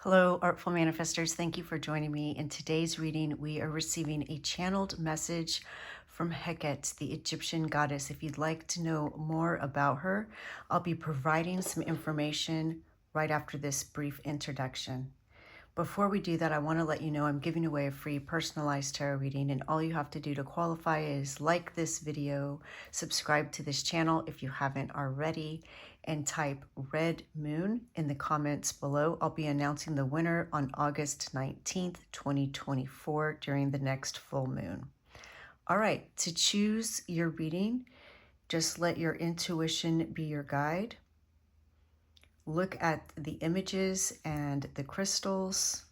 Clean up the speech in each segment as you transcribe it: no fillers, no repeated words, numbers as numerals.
Hello, Artful Manifestors. Thank you for joining me. In today's reading, we are receiving a channeled message from Heqet, the Egyptian goddess. If you'd like to know more about her, I'll be providing some information right after this brief introduction. Before we do that, I want to let you know I'm giving away a free personalized tarot reading, and all you have to do to qualify is like this video, subscribe to this channel if you haven't already, and type Red Moon in the comments below. I'll be announcing the winner on August 19th, 2024 during the next full moon. All right, to choose your reading, just let your intuition be your guide. Look at the images and the crystals.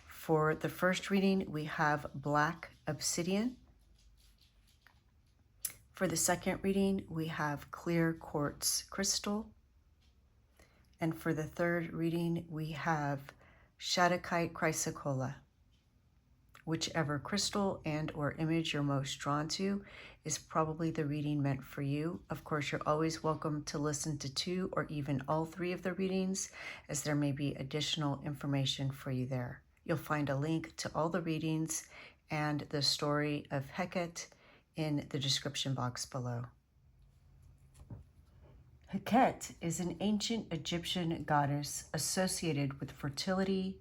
For the first reading, we have black obsidian. For the second reading, we have clear quartz crystal. And for the third reading, we have Shattuckite Chrysocolla. Whichever crystal and or image you're most drawn to is probably the reading meant for you. Of course, you're always welcome to listen to 2 or even all 3 of the readings, as there may be additional information for you there. You'll find a link to all the readings and the story of Heqet in the description box below. Heqet is an ancient Egyptian goddess associated with fertility,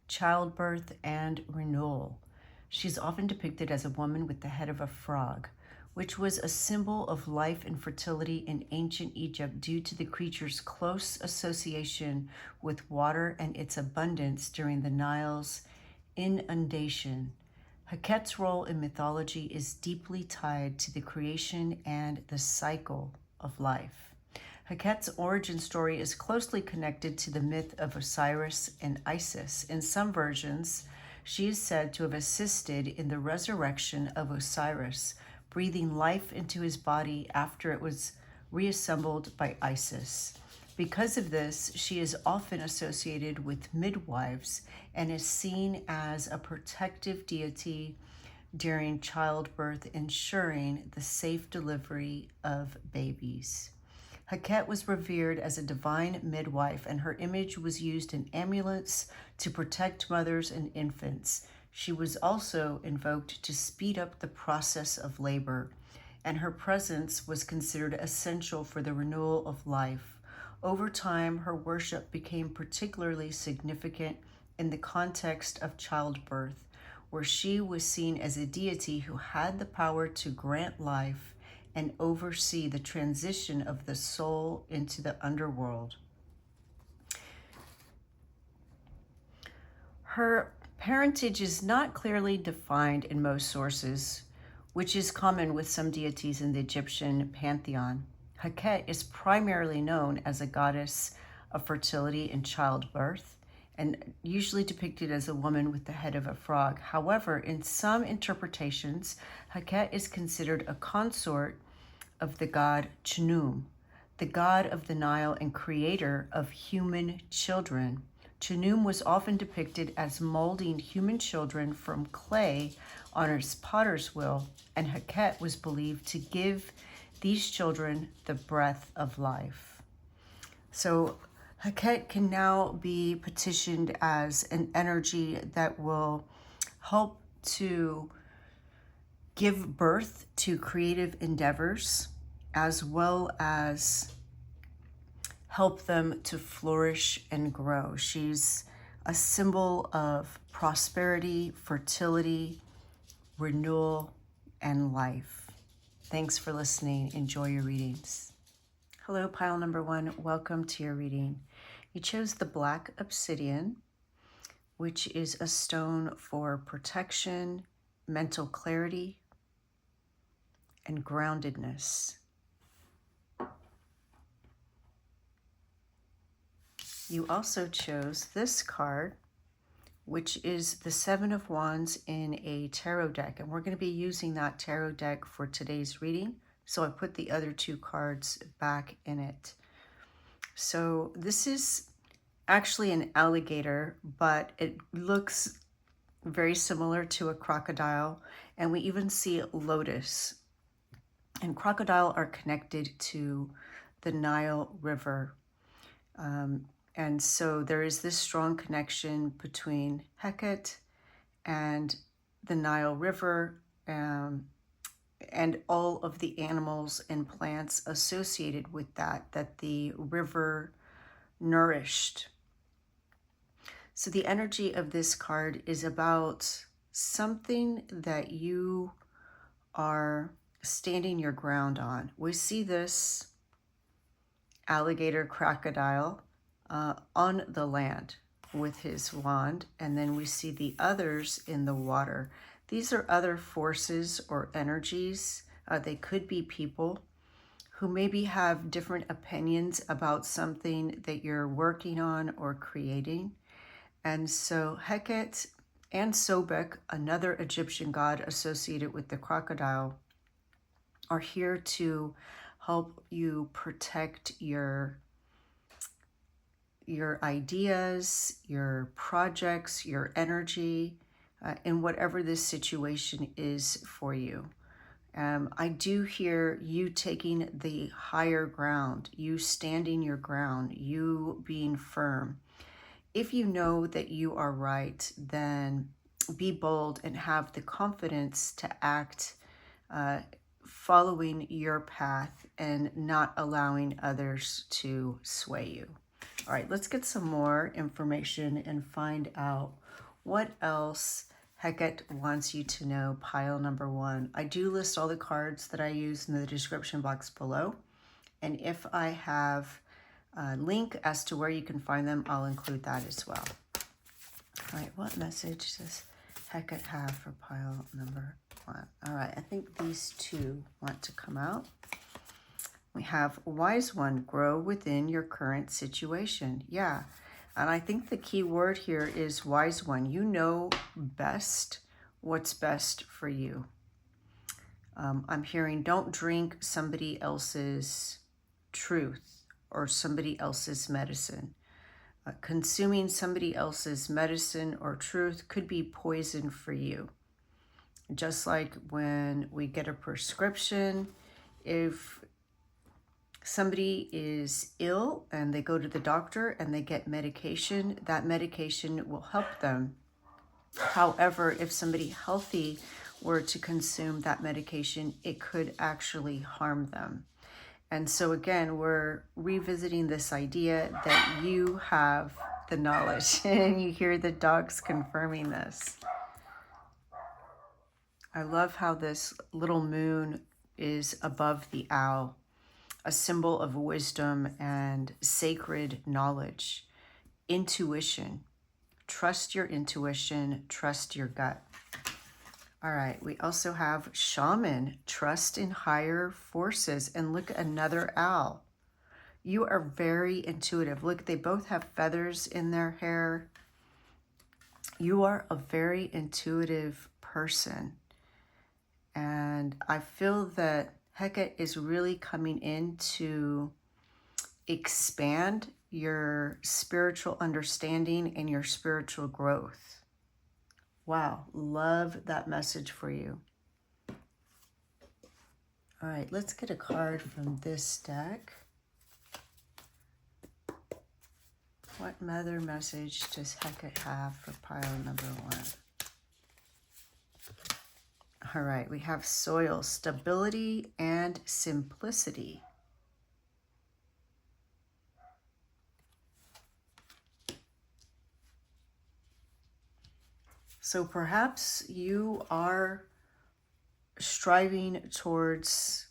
childbirth, and renewal. She's often depicted as a woman with the head of a frog, which was a symbol of life and fertility in ancient Egypt due to the creature's close association with water and its abundance during the Nile's inundation. Heqet's role in mythology is deeply tied to the creation and the cycle of life. Heqet's origin story is closely connected to the myth of Osiris and Isis. In some versions, she is said to have assisted in the resurrection of Osiris, breathing life into his body after it was reassembled by Isis. Because of this, she is often associated with midwives and is seen as a protective deity during childbirth, ensuring the safe delivery of babies. Heqet was revered as a divine midwife, and her image was used in amulets to protect mothers and infants. She was also invoked to speed up the process of labor, and her presence was considered essential for the renewal of life. Over time, her worship became particularly significant in the context of childbirth, where she was seen as a deity who had the power to grant life and oversee the transition of the soul into the underworld. Her parentage is not clearly defined in most sources, which is common with some deities in the Egyptian pantheon. Heqet is primarily known as a goddess of fertility and childbirth, and usually depicted as a woman with the head of a frog. However, in some interpretations, Heqet is considered a consort of the god Chnum, the god of the Nile and creator of human children. Chnum was often depicted as molding human children from clay on his potter's wheel, and Heqet was believed to give these children the breath of life. So Heqet can now be petitioned as an energy that will help to give birth to creative endeavors, as well as help them to flourish and grow. She's a symbol of prosperity, fertility, renewal, and life. Thanks for listening. Enjoy your readings. Hello, pile number 1. Welcome to your reading. You chose the black obsidian, which is a stone for protection, mental clarity, and groundedness. You also chose this card, which is the 7 of Wands in a tarot deck, and we're going to be using that tarot deck for today's reading, so I put the other 2 cards back in it. So this is actually an alligator, but it looks very similar to a crocodile, and we even see lotus. And crocodile are connected to the Nile River. And so there is this strong connection between Heqet and the Nile River, and all of the animals and plants associated with that the river nourished. So the energy of this card is about something that you are standing your ground on. We see this alligator crocodile on the land with his wand, and then we see the others in the water. These are other forces or energies. They could be people who maybe have different opinions about something that you're working on or creating. And so Heqet and Sobek, another Egyptian god associated with the crocodile, are here to help you protect your ideas, your projects, your energy, in whatever this situation is for you. I do hear you taking the higher ground, you standing your ground, you being firm. If you know that you are right, then be bold and have the confidence to act following your path and not allowing others to sway you. All right, let's get some more information and find out what else Heqet wants you to know, pile number 1. I do list all the cards that I use in the description box below. And if I have a link as to where you can find them, I'll include that as well. All right, what message does Heqet have for pile number 1? All right, I think these two want to come out. We have Wise One, grow within your current situation. Yeah, and I think the key word here is Wise One. You know best what's best for you. I'm hearing don't drink somebody else's truth or somebody else's medicine. Consuming somebody else's medicine or truth could be poison for you. Just like when we get a prescription, if somebody is ill and they go to the doctor and they get medication, that medication will help them. However, if somebody healthy were to consume that medication, it could actually harm them. And so again, we're revisiting this idea that you have the knowledge, and you hear the dogs confirming this. I love how this little moon is above the owl, a symbol of wisdom and sacred knowledge, intuition. Trust your intuition, trust your gut. All right, we also have shaman, trust in higher forces. And look, another owl. You are very intuitive. Look, they both have feathers in their hair. You are a very intuitive person. And I feel that Heqet is really coming in to expand your spiritual understanding and your spiritual growth. Wow, love that message for you. All right, let's get a card from this deck. What other message does Heqet have for pile number 1? All right, we have soil, stability, and simplicity. So perhaps you are striving towards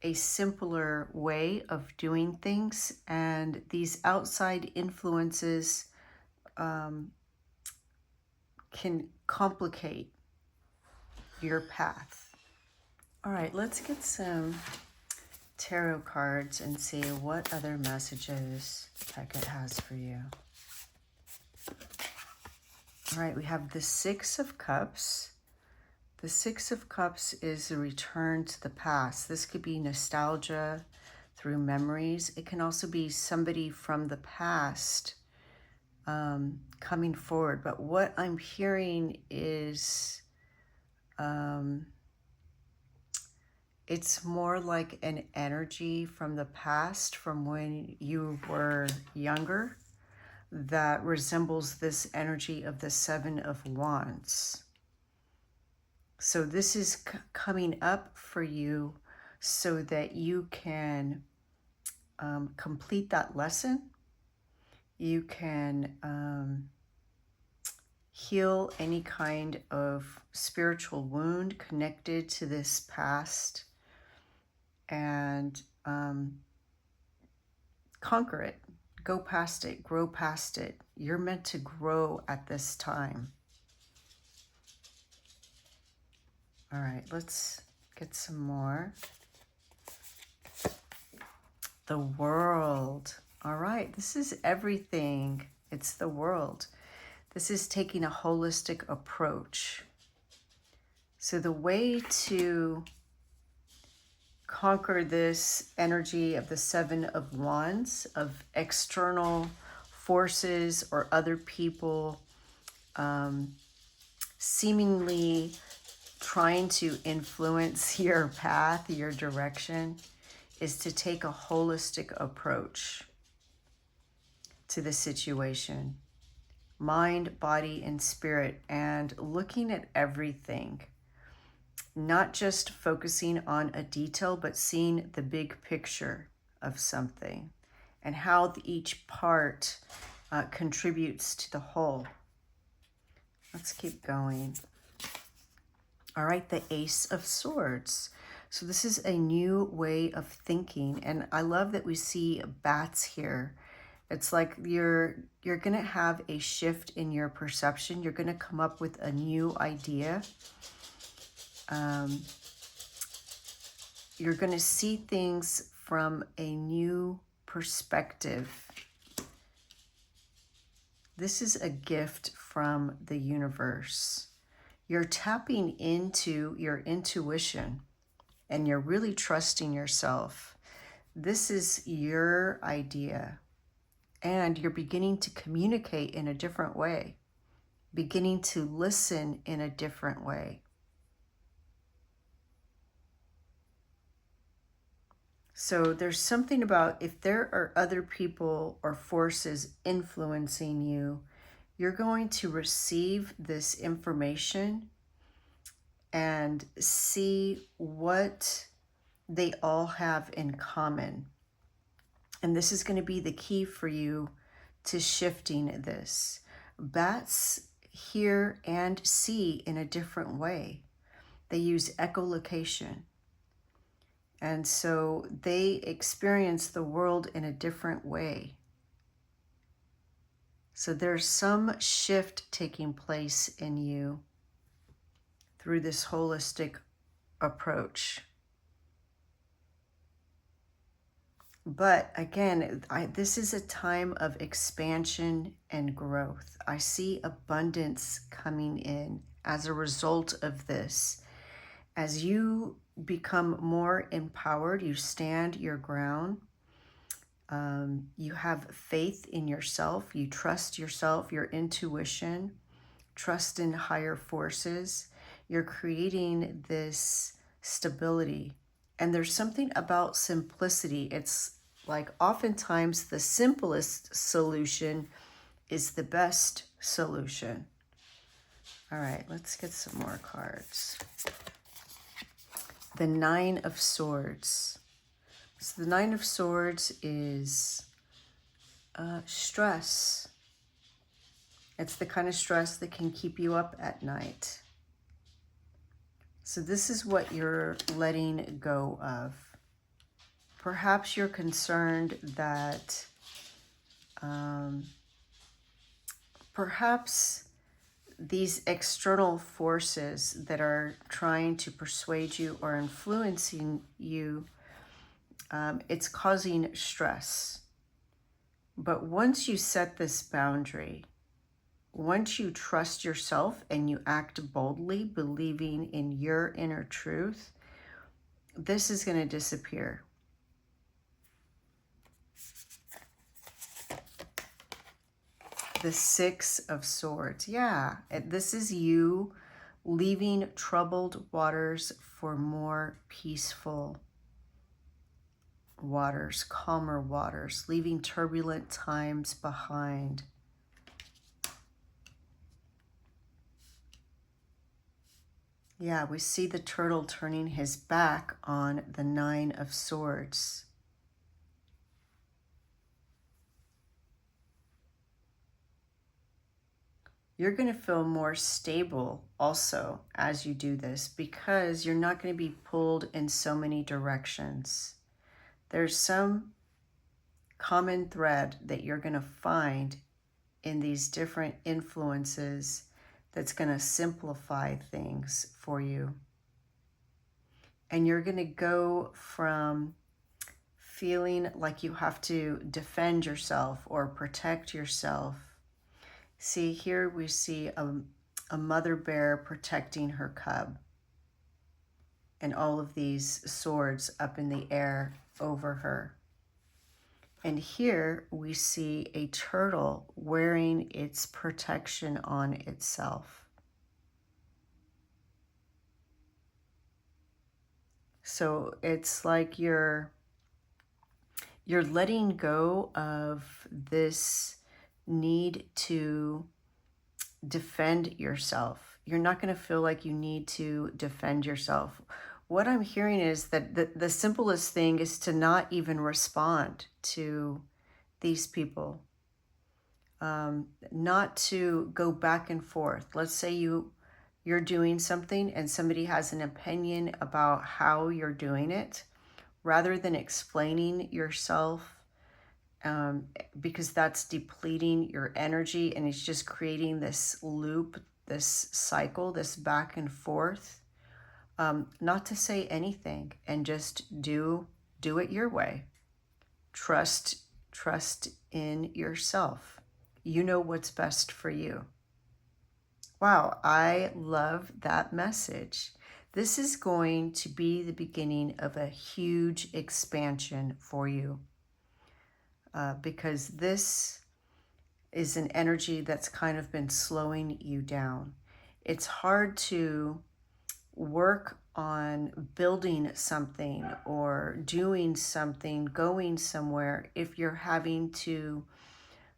a simpler way of doing things, and these outside influences can complicate your path. All right, let's get some tarot cards and see what other messages Heqet has for you. All right, we have the Six of Cups. The Six of Cups is a return to the past. This could be nostalgia through memories. It can also be somebody from the past coming forward. But what I'm hearing is it's more like an energy from the past, from when you were younger. that resembles this energy of the Seven of Wands. So this is coming up for you so that you can complete that lesson. You can heal any kind of spiritual wound connected to this past, and conquer it, go past it, grow past it. You're meant to grow at this time. All right, let's get some more. The World. All right, this is everything. It's the World. This is taking a holistic approach. So the way to conquer this energy of the Seven of Wands, of external forces or other people seemingly trying to influence your path, your direction, is to take a holistic approach to the situation. Mind, body, and spirit, and looking at everything. Not just focusing on a detail, but seeing the big picture of something and how each part contributes to the whole. Let's keep going. All right, the Ace of Swords. So this is a new way of thinking, and I love that we see bats here. It's like you're going to have a shift in your perception. You're going to come up with a new idea. You're going to see things from a new perspective. This is a gift from the universe. You're tapping into your intuition and you're really trusting yourself. This is your idea, and you're beginning to communicate in a different way, beginning to listen in a different way. So there's something about, if there are other people or forces influencing you, you're going to receive this information and see what they all have in common. And this is going to be the key for you to shifting this. Bats hear and see in a different way. They use echolocation. And so they experience the world in a different way. So there's some shift taking place in you through this holistic approach. But again, this is a time of expansion and growth. I see abundance coming in as a result of this. As you become more empowered, you stand your ground. You have faith in yourself. You trust yourself, your intuition, trust in higher forces. You're creating this stability. And there's something about simplicity. It's like oftentimes the simplest solution is the best solution. All right, let's get some more cards. The Nine of Swords. So the Nine of Swords is stress. It's the kind of stress that can keep you up at night. So this is what you're letting go of. Perhaps you're concerned that perhaps these external forces that are trying to persuade you or influencing you, it's causing stress. But once you set this boundary, once you trust yourself and you act boldly, believing in your inner truth, this is going to disappear. The Six of Swords. Yeah, this is you leaving troubled waters for more peaceful waters, calmer waters, leaving turbulent times behind. Yeah, we see the turtle turning his back on the Nine of Swords. You're going to feel more stable also as you do this, because you're not going to be pulled in so many directions. There's some common thread that you're going to find in these different influences that's going to simplify things for you. And you're going to go from feeling like you have to defend yourself or protect yourself. See, here we see a mother bear protecting her cub, and all of these swords up in the air over her. And here we see a turtle wearing its protection on itself. So it's like you're letting go of this need to defend yourself. You're not going to feel like you need to defend yourself. What I'm hearing is that the simplest thing is to not even respond to these people. Not to go back and forth. Let's say you're doing something and somebody has an opinion about how you're doing it. Rather than explaining yourself, because that's depleting your energy and it's just creating this loop, this cycle, this back and forth. Not to say anything and just do it your way. Trust in yourself. You know what's best for you. Wow, I love that message. This is going to be the beginning of a huge expansion for you, because this is an energy that's kind of been slowing you down. It's hard to work on building something or doing something, going somewhere, if you're having to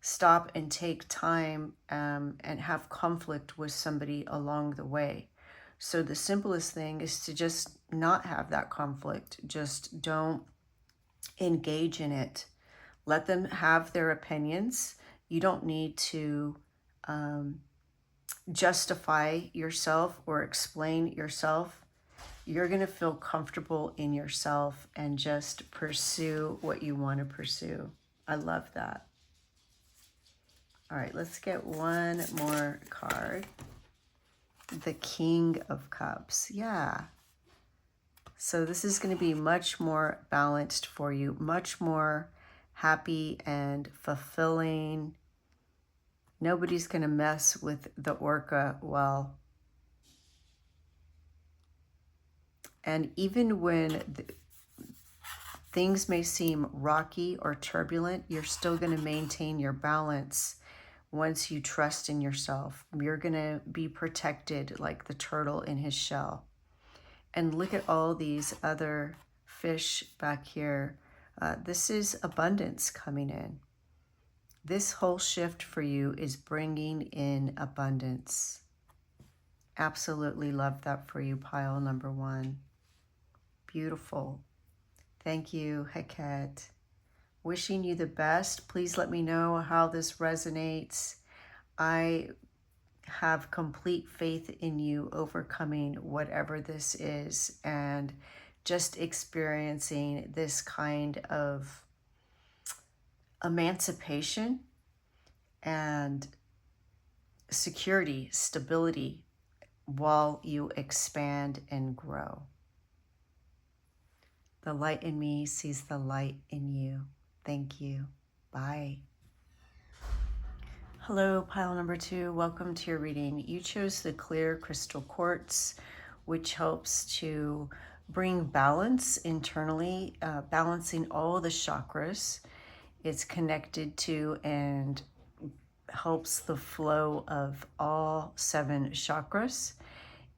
stop and take time and have conflict with somebody along the way. So the simplest thing is to just not have that conflict. Just don't engage in it. Let them have their opinions. You don't need to justify yourself or explain yourself. You're going to feel comfortable in yourself and just pursue what you want to pursue. I love that. All right, let's get one more card. The King of Cups. Yeah. So this is going to be much more balanced for you, much more happy and fulfilling. Nobody's going to mess with the orca well. And even when things may seem rocky or turbulent, you're still going to maintain your balance. Once you trust in yourself, you're going to be protected like the turtle in his shell. And look at all these other fish back here. This is abundance coming in. This whole shift for you is bringing in abundance. Absolutely love that for you, pile number one. Beautiful. Thank you, Heqet. Wishing you the best. Please let me know how this resonates. I have complete faith in you overcoming whatever this is and just experiencing this kind of emancipation and security, stability while you expand and grow. The light in me sees the light in you. Thank you. Bye. Hello, pile number two. Welcome to your reading. You chose the clear crystal quartz, which helps to bring balance internally, balancing all the chakras. It's connected to and helps the flow of all 7 chakras.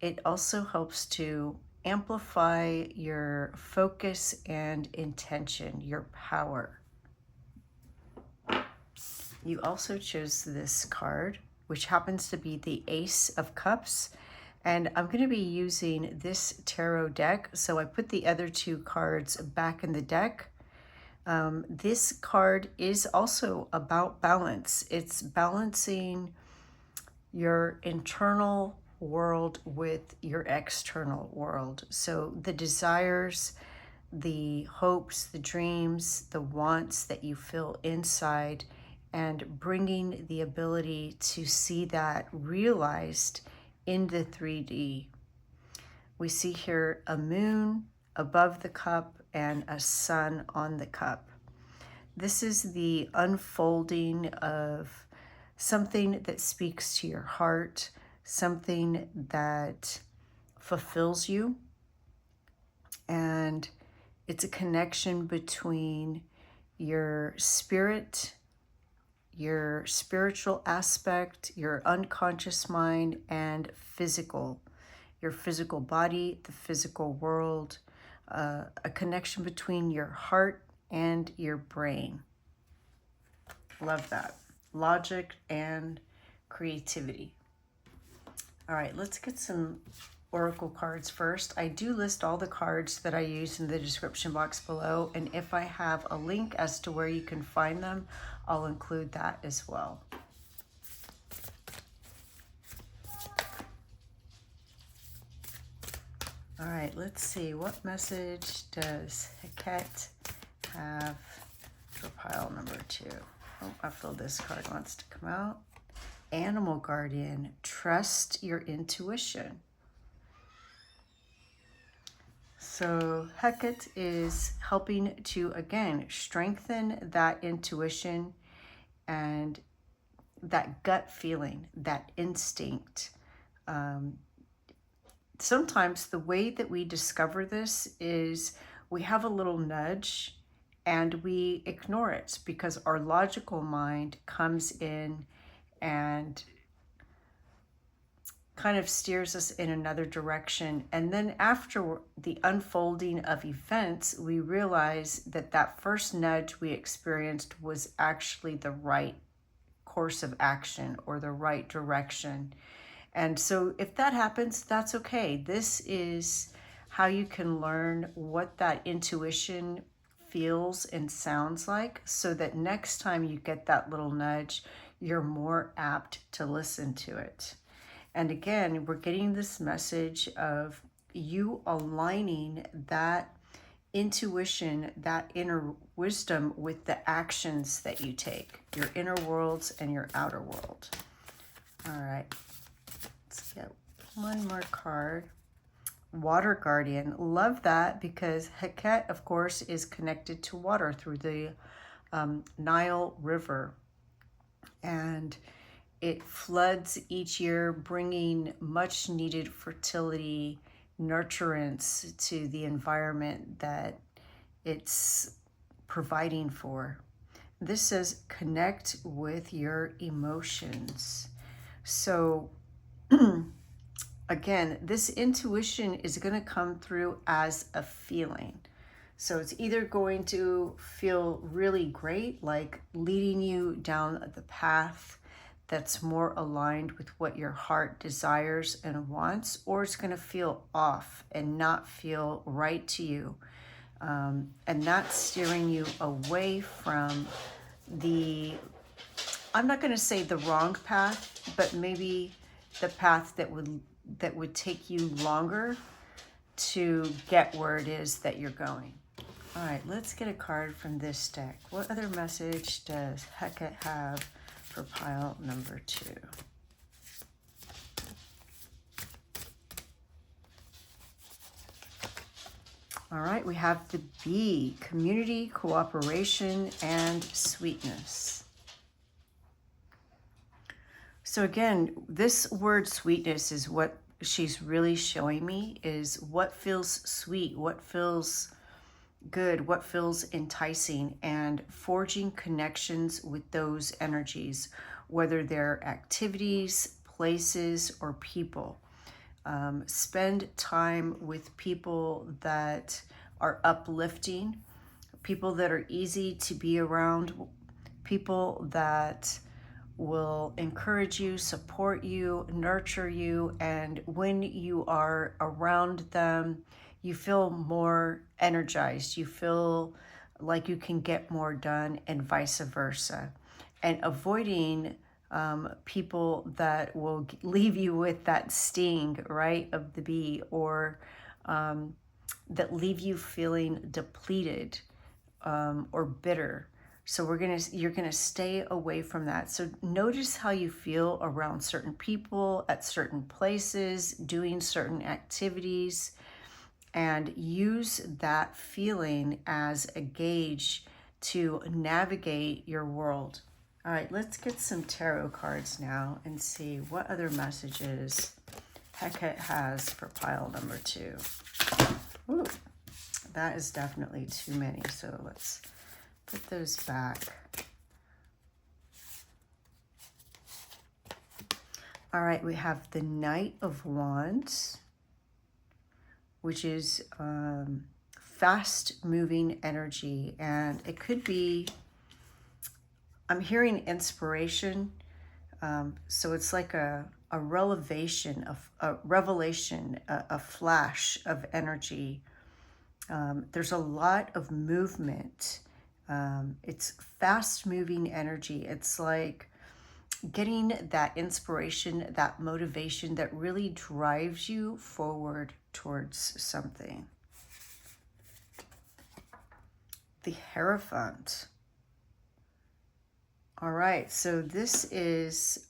It also helps to amplify your focus and intention, your power. You also chose this card, which happens to be the Ace of Cups. And I'm going to be using this tarot deck. So I put the other two cards back in the deck. This card is also about balance. It's balancing your internal world with your external world. So the desires, the hopes, the dreams, the wants that you feel inside, and bringing the ability to see that realized in the 3D. We see here a moon above the cup and a sun on the cup. This is the unfolding of something that speaks to your heart, something that fulfills you. And it's a connection between your spirit, your spiritual aspect, your unconscious mind, and your physical body, the physical world, a connection between your heart and your brain. Love that. Logic and creativity. All right, let's get some oracle cards first. I do list all the cards that I use in the description box below, and if I have a link as to where you can find them, I'll include that as well. All right, let's see. What message does Heqet have for pile number 2? Oh, I feel this card wants to come out. Animal Guardian, trust your intuition. So Heqet is helping to, again, strengthen that intuition and that gut feeling, that instinct. Sometimes the way that we discover this is we have a little nudge and we ignore it because our logical mind comes in and kind of steers us in another direction. And then after the unfolding of events, we realize that that first nudge we experienced was actually the right course of action or the right direction. And so if that happens, that's okay. This is how you can learn what that intuition feels and sounds like, so that next time you get that little nudge, you're more apt to listen to it. And again, we're getting this message of you aligning that intuition, that inner wisdom with the actions that you take, your inner worlds and your outer world. All right, let's get one more card. Water Guardian. Love that because Heqet, of course, is connected to water through the Nile River. And it floods each year, bringing much needed fertility, nurturance to the environment that it's providing for. This says connect with your emotions. So again, this intuition is going to come through as a feeling. So it's either going to feel really great, like leading you down the path that's more aligned with what your heart desires and wants, or it's going to feel off and not feel right to you. And that's steering you away from the, I'm not going to say the wrong path, but maybe the path that would take you longer to get where it is that you're going. All right, let's get a card from this deck. What other message does Heqet have for pile number 2? All right, we have the B, community, cooperation, and sweetness. So again, this word sweetness is what she's really showing me, is what feels sweet, what feels good, what feels enticing, and forging connections with those energies, whether they're activities, places, or people. Spend time with people that are uplifting, people that are easy to be around, people that will encourage you, support you, nurture you, and when you are around them, you feel more energized. You feel like you can get more done, and vice versa. And avoiding people that will leave you with that sting, right, of the bee, or that leave you feeling depleted or bitter. So you're gonna stay away from that. So notice how you feel around certain people, at certain places, doing certain activities, and use that feeling as a gauge to navigate your world. All right, let's get some tarot cards now and see what other messages Heqet has for pile number 2. Ooh, that is definitely too many, so let's put those back. All right, we have the Knight of Wands, which is fast-moving energy, and it could be, I'm hearing inspiration, so it's like a revelation, a flash of energy. There's a lot of movement. It's fast-moving energy. It's like getting that inspiration, that motivation that really drives you forward towards something. The Hierophant. All right, so this is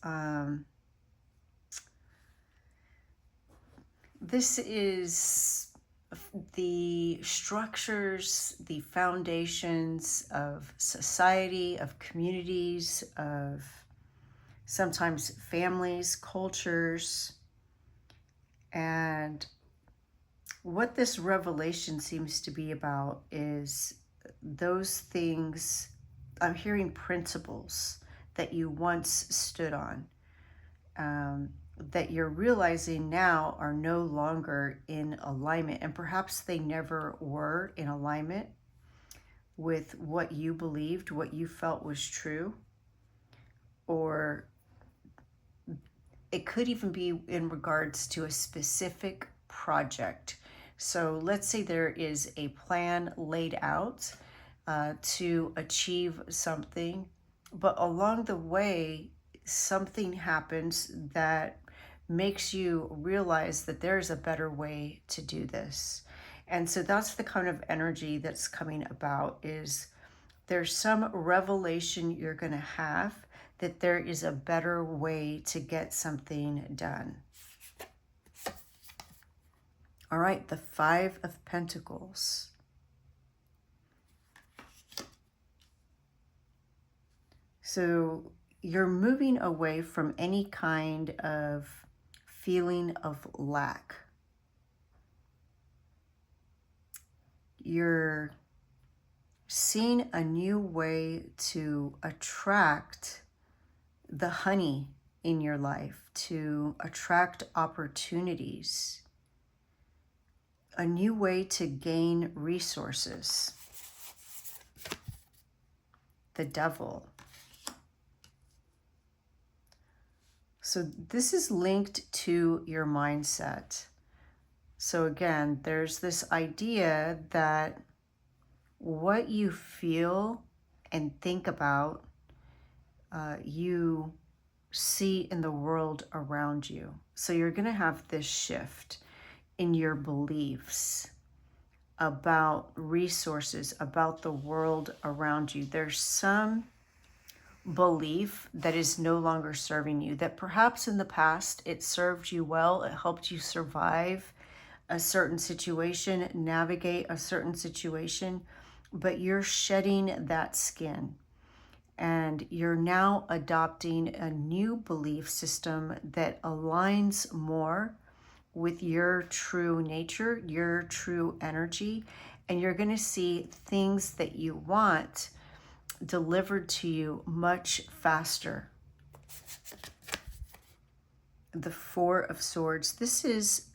the structures, the foundations of society, of communities, of sometimes families, cultures. And what this revelation seems to be about is those things, I'm hearing principles that you once stood on, that you're realizing now are no longer in alignment, and perhaps they never were in alignment with what you believed, what you felt was true, or it could even be in regards to a specific project. So let's say there is a plan laid out to achieve something, but along the way, something happens that makes you realize that there's a better way to do this. And so that's the kind of energy that's coming about, is there's some revelation you're going to have that there is a better way to get something done. All right, the Five of Pentacles. So you're moving away from any kind of feeling of lack. You're seeing a new way to attract the honey in your life, to attract opportunities, a new way to gain resources. The Devil. So this is linked to your mindset. So again, there's this idea that what you feel and think about, you see in the world around you. So you're going to have this shift in your beliefs about resources, about the world around you. There's some belief that is no longer serving you, that perhaps in the past it served you well, it helped you survive a certain situation, navigate a certain situation, but you're shedding that skin and you're now adopting a new belief system that aligns more with your true nature, your true energy, and you're going to see things that you want delivered to you much faster. The Four of Swords. This is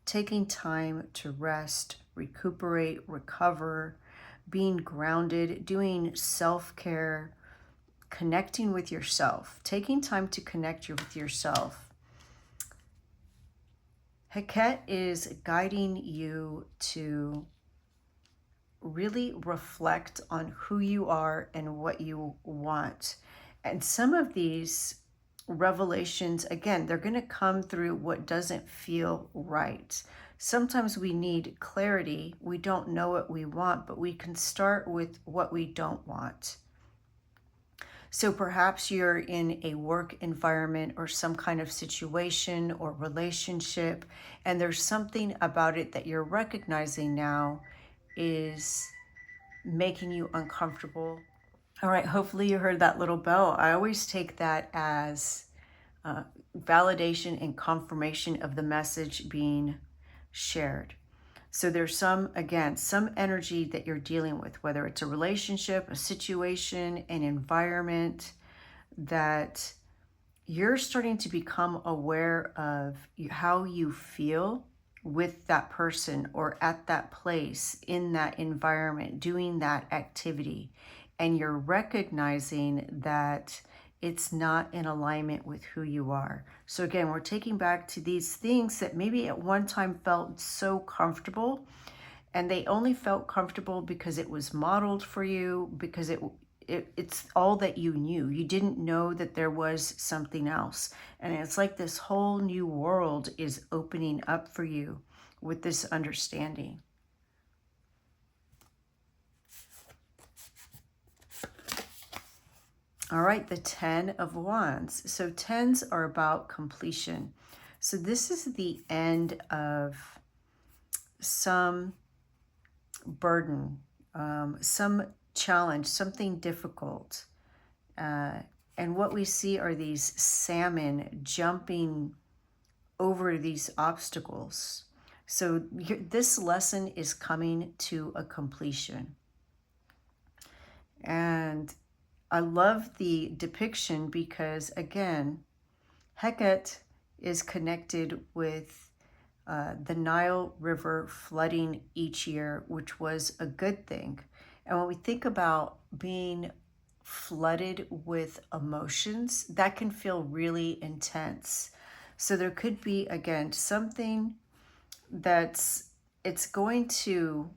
taking time to rest, recuperate, recover, being grounded, doing self-care, connecting with yourself, taking time to connect with yourself. Heqet is guiding you to really reflect on who you are and what you want. And some of these revelations, again, they're going to come through what doesn't feel right. Sometimes we need clarity. We don't know what we want, but we can start with what we don't want. So perhaps you're in a work environment or some kind of situation or relationship, and there's something about it that you're recognizing now is making you uncomfortable. All right, hopefully you heard that little bell. I always take that as validation and confirmation of the message being shared. So there's some energy that you're dealing with, whether it's a relationship, a situation, an environment, that you're starting to become aware of how you feel with that person or at that place, in that environment, doing that activity. And you're recognizing that it's not in alignment with who you are. So again, we're taking back to these things that maybe at one time felt so comfortable, and they only felt comfortable because it was modeled for you, because it's all that you knew. You didn't know that there was something else. And it's like this whole new world is opening up for you with this understanding. All right, the 10 of Wands. So 10s are about completion. So this is the end of some burden, some challenge, something difficult. And what we see are these salmon jumping over these obstacles. So this lesson is coming to a completion. And I love the depiction because, again, Heqet is connected with the Nile River flooding each year, which was a good thing. And when we think about being flooded with emotions, that can feel really intense. So there could be, again, something it's going to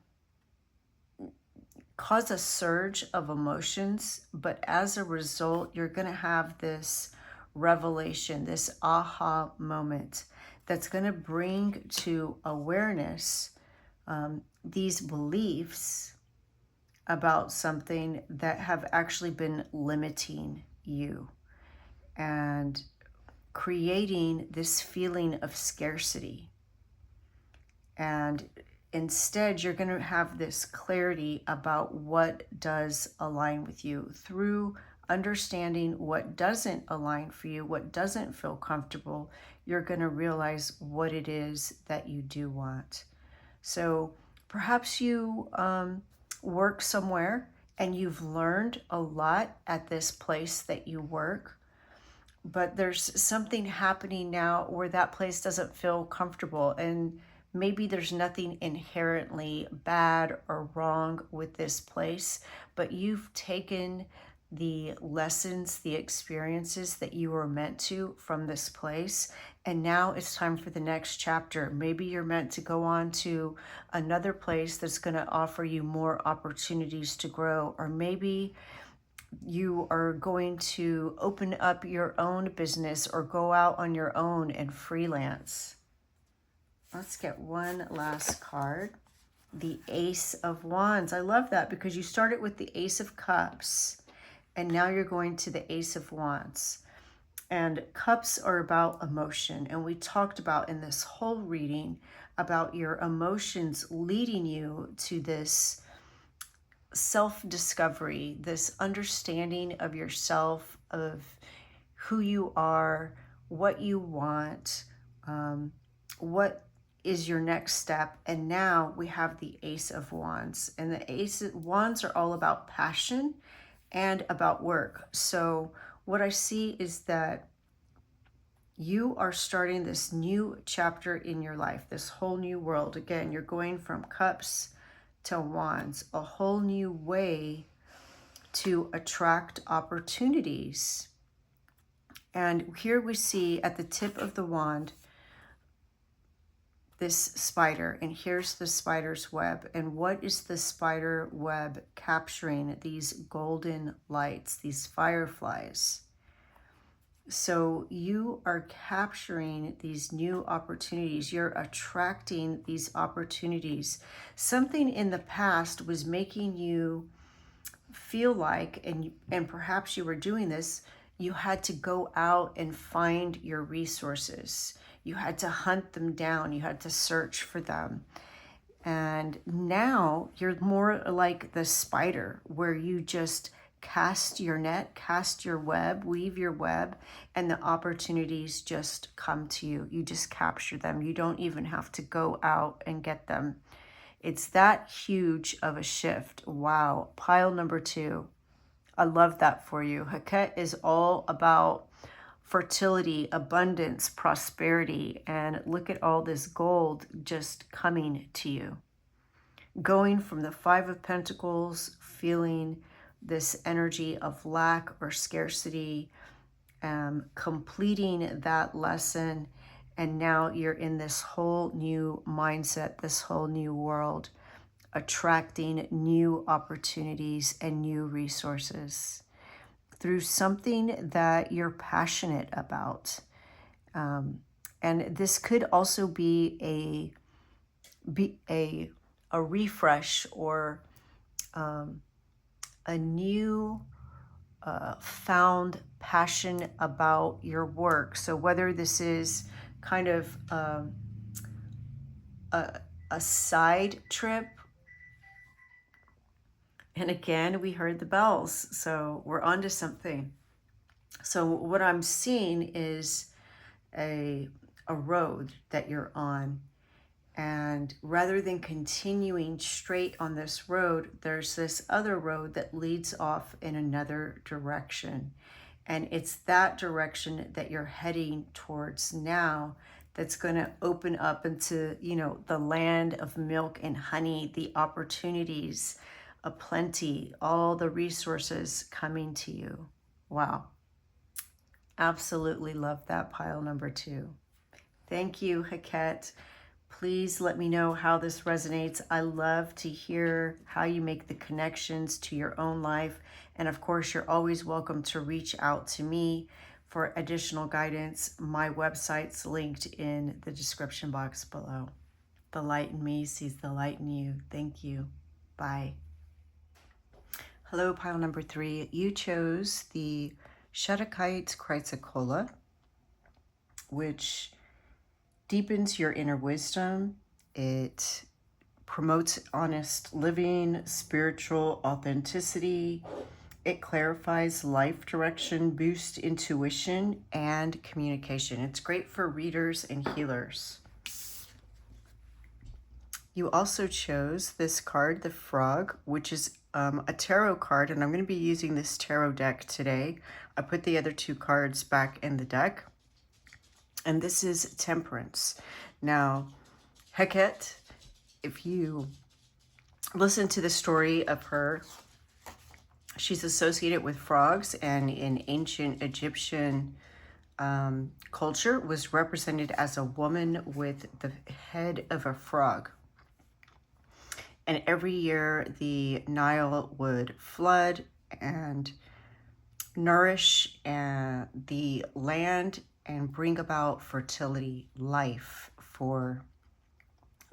cause a surge of emotions, but as a result, you're going to have this revelation, this aha moment that's going to bring to awareness these beliefs about something that have actually been limiting you and creating this feeling of scarcity. And instead, you're going to have this clarity about what does align with you through understanding what doesn't align for you, what doesn't feel comfortable. You're going to realize what it is that you do want. So perhaps you work somewhere and you've learned a lot at this place that you work, but there's something happening now where that place doesn't feel comfortable, and maybe there's nothing inherently bad or wrong with this place, but you've taken the lessons, the experiences that you were meant to from this place, and now it's time for the next chapter. Maybe you're meant to go on to another place that's going to offer you more opportunities to grow, or maybe you are going to open up your own business or go out on your own and freelance. Let's get one last card. The Ace of Wands. I love that because you started with the Ace of Cups and now you're going to the Ace of Wands. And cups are about emotion. And we talked about in this whole reading about your emotions leading you to this self-discovery, this understanding of yourself, of who you are, what you want, what is your next step. And now we have the Ace of Wands. And the Ace of Wands are all about passion and about work. So what I see is that you are starting this new chapter in your life, this whole new world. Again, you're going from cups to wands, a whole new way to attract opportunities. And here we see at the tip of the wand this spider, and here's the spider's web. And what is the spider web capturing? These golden lights, these fireflies. So you are capturing these new opportunities. You're attracting these opportunities. Something in the past was making you feel like, and perhaps you were doing this, you had to go out and find your resources. You had to hunt them down. You had to search for them. And now you're more like the spider, where you just cast your net, cast your web, weave your web, and the opportunities just come to you. You just capture them. You don't even have to go out and get them. It's that huge of a shift. Wow. Pile number 2. I love that for you. Heqet is all about fertility, abundance, prosperity, and look at all this gold just coming to you. Going from the 5 of Pentacles, feeling this energy of lack or scarcity, completing that lesson, and now you're in this whole new mindset, this whole new world, attracting new opportunities and new resources through something that you're passionate about. And this could also be a refresh or a new found passion about your work. So whether this is kind of a side trip, and again, we heard the bells, so we're onto something. So what I'm seeing is a road that you're on. And rather than continuing straight on this road, there's this other road that leads off in another direction. And it's that direction that you're heading towards now that's going to open up into, the land of milk and honey, the opportunities, aplenty, all the resources coming to you. Wow. Absolutely love that, pile number 2. Thank you, Heqet. Please let me know how this resonates. I love to hear how you make the connections to your own life. And of course, you're always welcome to reach out to me for additional guidance. My website's linked in the description box below. The light in me sees the light in you. Thank you. Bye. Hello, pile number 3. You chose the Shattuckite Chrysocolla, which deepens your inner wisdom. It promotes honest living, spiritual authenticity. It clarifies life direction, boosts intuition and communication. It's great for readers and healers. You also chose this card, the Frog, which is a tarot card, and I'm going to be using this tarot deck today. I put the other 2 cards back in the deck. And this is Temperance. Now, Heqet, if you listen to the story of her, she's associated with frogs, and in ancient Egyptian culture was represented as a woman with the head of a frog. And every year the Nile would flood and nourish the land and bring about fertility, life for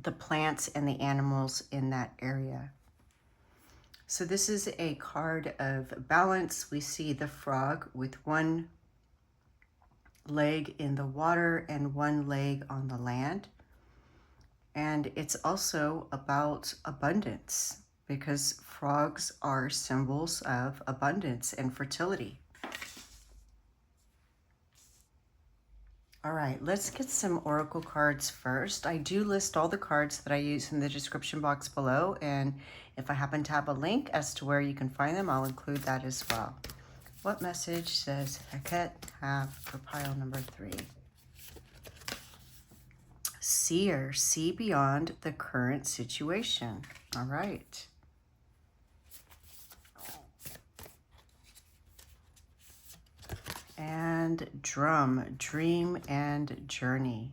the plants and the animals in that area. So this is a card of balance. We see the frog with one leg in the water and one leg on the land. And it's also about abundance, because frogs are symbols of abundance and fertility. All right, let's get some oracle cards first. I do list all the cards that I use in the description box below, and if I happen to have a link as to where you can find them, I'll include that as well. What message does Heqet have for pile number 3? Seer, see beyond the current situation. All right. And drum, dream and journey.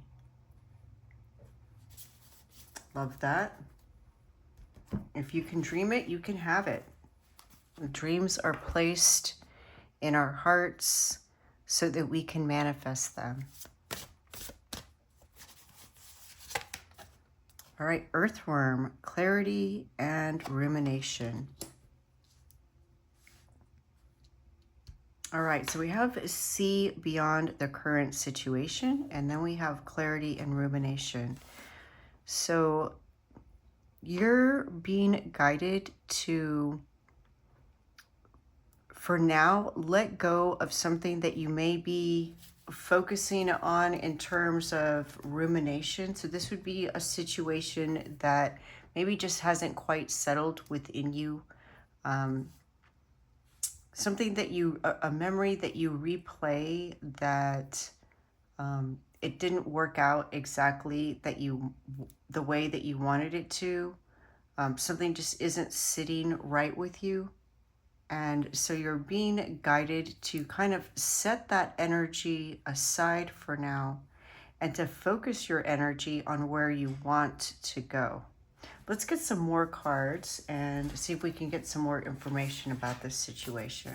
Love that. If you can dream it, you can have it. Dreams are placed in our hearts so that we can manifest them. All right, earthworm, clarity and rumination. All right, so we have see beyond the current situation, and then we have clarity and rumination. So you're being guided to, for now, let go of something that you may be focusing on in terms of rumination. So this would be a situation that maybe just hasn't quite settled within you. Something that a memory that you replay that it didn't work out exactly the way that you wanted it to. Something just isn't sitting right with you. And so you're being guided to kind of set that energy aside for now and to focus your energy on where you want to go. Let's get some more cards and see if we can get some more information about this situation.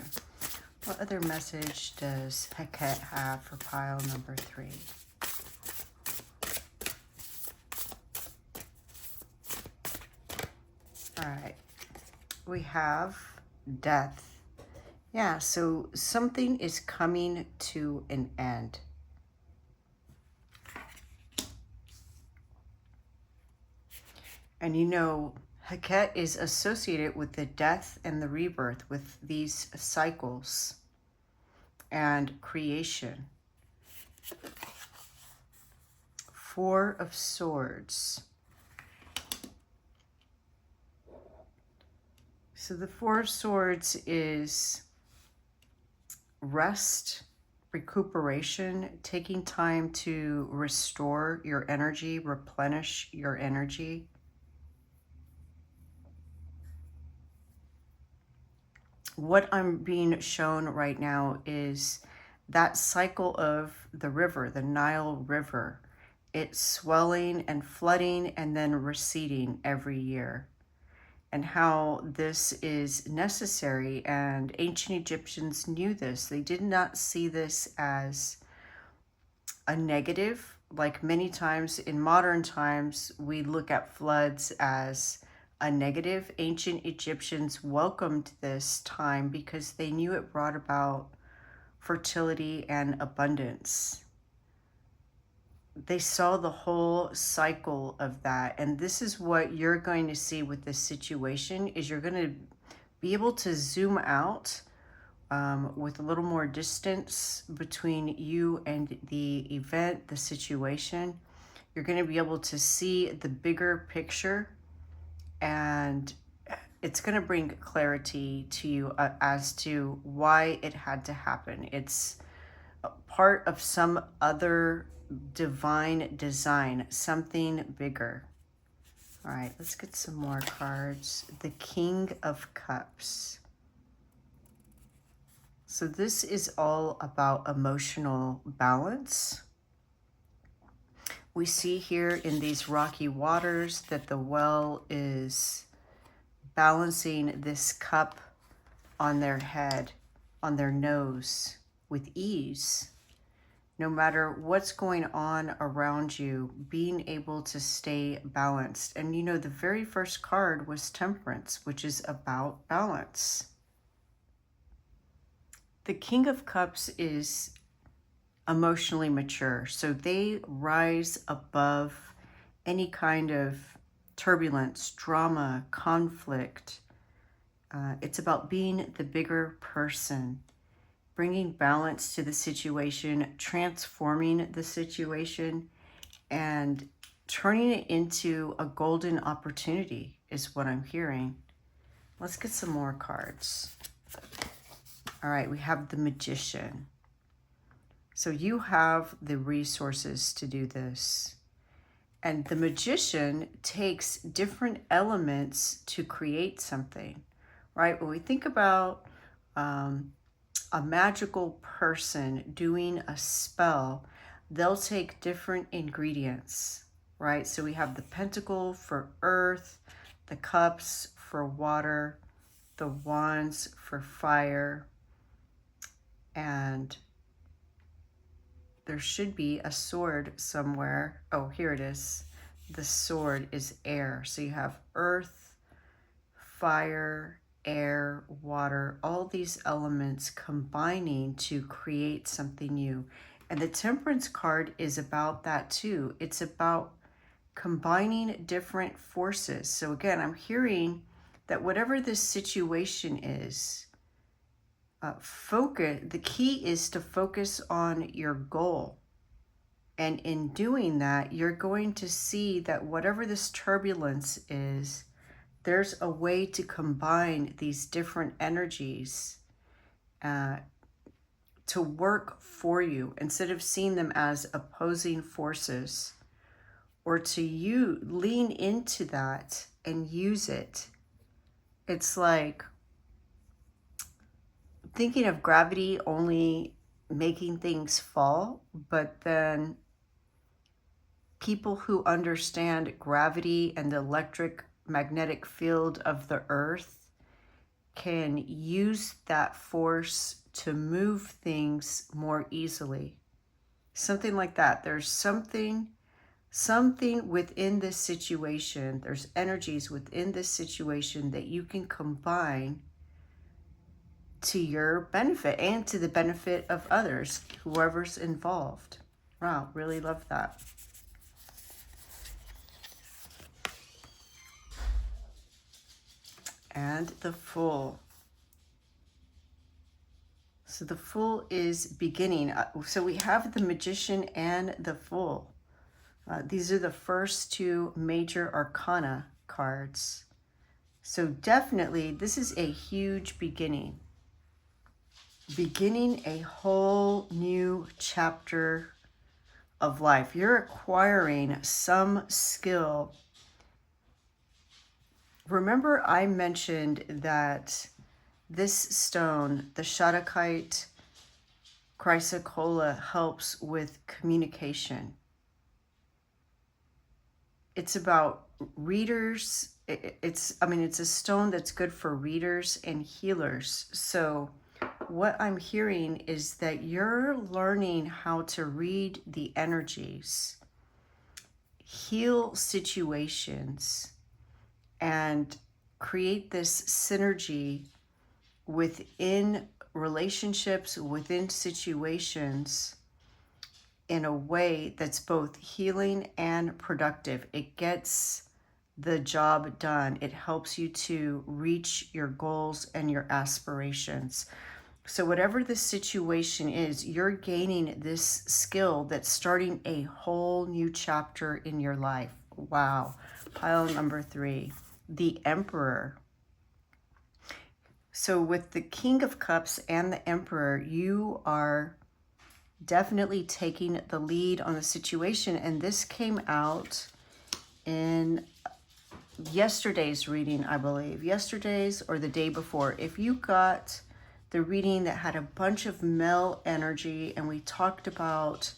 What other message does Heqet have for pile number 3? All right. We have death. Yeah, so something is coming to an end. And you know, Heqet is associated with the death and the rebirth, with these cycles and creation. 4 of Swords. So the 4 of Swords is rest, recuperation, taking time to restore your energy, replenish your energy. What I'm being shown right now is that cycle of the river, the Nile River. It's swelling and flooding and then receding every year. And how this is necessary, and ancient Egyptians knew this. They did not see this as a negative, like many times in modern times we look at floods as a negative. Ancient Egyptians welcomed this time because they knew it brought about fertility and abundance. They saw the whole cycle of that. And this is what you're going to see with this situation, is you're going to be able to zoom out with a little more distance between you and the event, the situation. You're going to be able to see the bigger picture, and it's going to bring clarity to you as to why it had to happen. It's part of some other divine design, something bigger. All right, let's get some more cards. The King of Cups. So this is all about emotional balance. We see here in these rocky waters that the well is balancing this cup on their head, on their nose, with ease. No matter what's going on around you, being able to stay balanced. And you know, the very first card was Temperance, which is about balance. The King of Cups is emotionally mature, so they rise above any kind of turbulence, drama, conflict. It's about being the bigger person, bringing balance to the situation, transforming the situation, and turning it into a golden opportunity is what I'm hearing. Let's get some more cards. All right, we have the Magician. So you have the resources to do this. And the Magician takes different elements to create something, right? When we think about a magical person doing a spell, they'll take different ingredients, right? So we have the pentacle for earth, the cups for water, the wands for fire, and there should be a sword somewhere. Oh, here it is. The sword is air. So you have earth, fire, air, water, all these elements combining to create something new. And the Temperance card is about that too. It's about combining different forces. So again, I'm hearing that whatever this situation is, focus. The key is to focus on your goal. And in doing that, you're going to see that whatever this turbulence is, there's a way to combine these different energies to work for you instead of seeing them as opposing forces, or to lean into that and use it. It's like thinking of gravity only making things fall, but then people who understand gravity and the electromagnetic field of the earth can use that force to move things more easily. Something like that. There's something within this situation, there's energies within this situation that you can combine to your benefit and to the benefit of others, whoever's involved. Wow, really love that. And the Fool. So the Fool is beginning. So we have the Magician and the Fool. These are the first two major arcana cards. So definitely this is a huge beginning. Beginning a whole new chapter of life. You're acquiring some skill. Remember I mentioned that this stone, the Shattuckite Chrysocolla, helps with communication. It's about readers. It's a stone that's good for readers and healers. So what I'm hearing is that you're learning how to read the energies, heal situations, and create this synergy within relationships, within situations, in a way that's both healing and productive. It gets the job done. It helps you to reach your goals and your aspirations. So whatever the situation is, you're gaining this skill that's starting a whole new chapter in your life. Wow. Pile number 3, the Emperor. So with the King of Cups and the Emperor, you are definitely taking the lead on the situation. And this came out in yesterday's reading, I believe. Yesterday's or the day before. If you got the reading that had a bunch of male energy and we talked about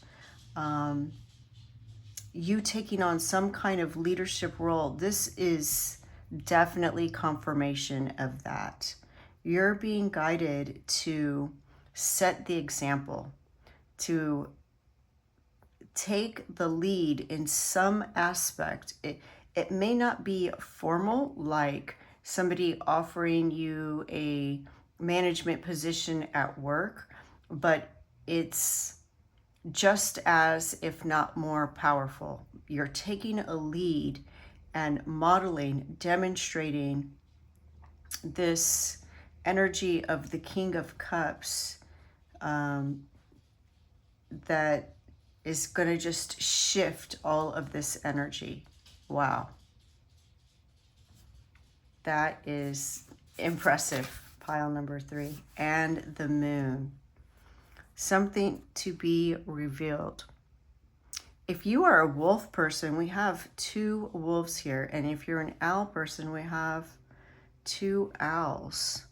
you taking on some kind of leadership role, this is definitely confirmation of that. You're being guided to set the example, to take the lead in some aspect. It may not be formal, like somebody offering you a management position at work, but it's just as, if not more powerful. You're taking a lead and modeling, demonstrating this energy of the King of Cups that is going to just shift all of this energy. Wow. That is impressive. Pile number 3. And the Moon. Something to be revealed. If you are a wolf person, we have 2 wolves here. And if you're an owl person, we have 2 owls.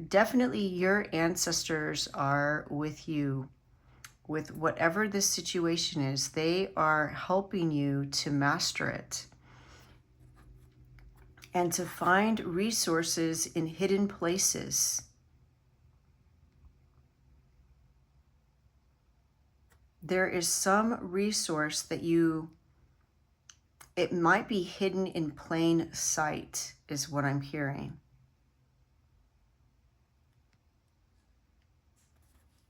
definitely your ancestors are with you with whatever this situation is. They are helping you to master it and to find resources in hidden places. There is some resource that it might be hidden in plain sight, is what I'm hearing.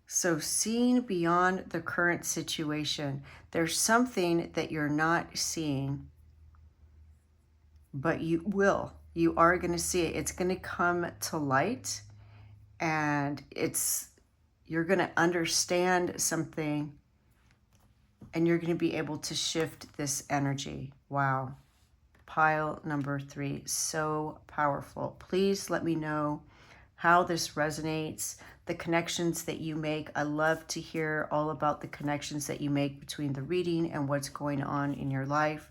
So seeing beyond the current situation, there's something that you're not seeing, but you will. You are going to see it. It's going to come to light, and you're going to understand something, and you're going to be able to shift this energy. Wow. Pile number 3, so powerful. Please let me know how this resonates, the connections that you make. I love to hear all about the connections that you make between the reading and what's going on in your life.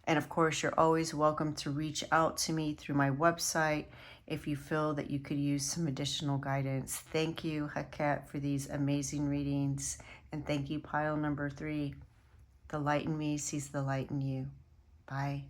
And of course, you're always welcome to reach out to me through my website if you feel that you could use some additional guidance. Thank you, Heqet, for these amazing readings. And thank you, pile number 3. The light in me sees the light in you. Bye.